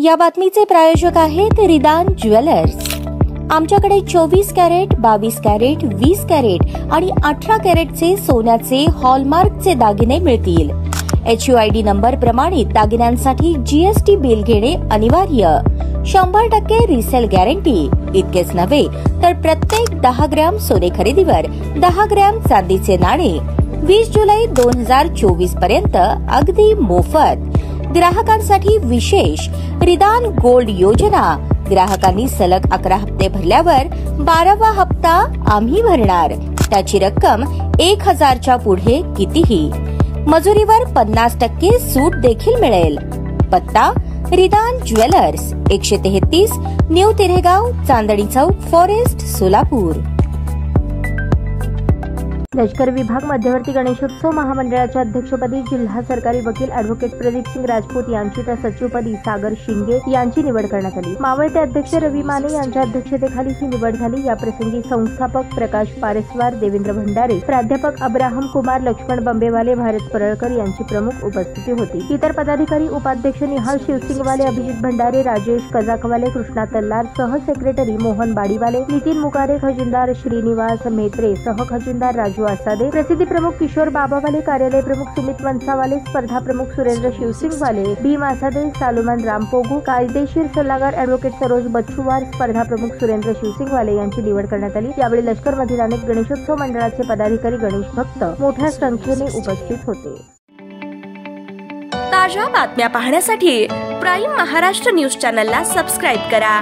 या बातमीचे प्रायोजक आहेत रिदान ज्वेलर्स। आमच्याकडे 24 कॅरेट, 22 कॅरेट, 20 कॅरेट आणि 18 कॅरेटचे सोन्याचे हॉलमार्कचे दागिने मिळतील। HUID नंबर प्रमाणित दागिन्यांसाठी GST बिल घेणे अनिवार्य। 100% रिसेल गॅरंटी। इतकेच नव्हे तर प्रत्येक 10 ग्रॅम सोने खरेदीवर 10 ग्रॅम चांदीचे नाणे 20 जुलै 2024 पर्यंत अगदी मोफत। ग्राहकांसाठी विशेष रिदान गोल्ड योजना। ग्राहकांनी सलग 11 हप्ते भरल्यावर 12वा हप्ता आम्ही भरणार। त्याची रक्कम 1000च्या पुढे कितीही। मजुरीवर 50% सूट देखील मिळेल। पत्ता रिदान jewellers, 133 new तिरेगाव, Chandni Chowk, forest, Solapur. लष्कर विभाग मध्यवर्ती गणेशोत्सव महामंडळाच्या अध्यक्षपदी जिल्हा सरकारी वकील ॲडव्होकेट प्रदीप सिंग राजपूत यांची तर सचिवपदी सागर शिंगे यांची निवड करण्यात आली। मावळते अध्यक्ष रवी माने यांच्या अध्यक्षतेखाली ही निवड झाली। या प्रसंगी संस्थापक प्रकाश पारेस्वार, देवेंद्र भंडारे, प्राध्यापक अब्राहम कुमार, लक्ष्मण बंबेवाले, भारत परळकर यांची प्रमुख उपस्थिती होती। इतर पदाधिकारी, उपाध्यक्ष निहाल शिवसिंगवाले, अभिजित भंडारे, राजेश कजाकवाले, कृष्णा तल्लार, सह सेक्रेटरी मोहन बाडीवाले, नितीन मुकारे, खजिनदार श्रीनिवास मेत्रे, सह खजिनदार राजू आसादे, प्रसिद्धी प्रमुख किशोर बाबावाले, कार्यालय प्रमुख सुमित वंसावाले, स्पर्धा प्रमुख सुरेंद्र शिवसिंगवाले, भीम आसादे, सालोमन रामपोगू, कायदेशीर सल्लागार ॲडव्होकेट सरोज बच्छुवार, स्पर्धा प्रमुख सुरेंद्र शिवसिंगवाले यांची निवड करण्यात आली। यावेळी लष्करमधील अनेक गणेशोत्सव मंडळाचे पदाधिकारी, गणेश भक्त मोठ्या संख्येने उपस्थित होते। ताज्या बातम्या पाहण्यासाठी प्राईम महाराष्ट्र न्यूज चॅनलला सबस्क्राईब करा।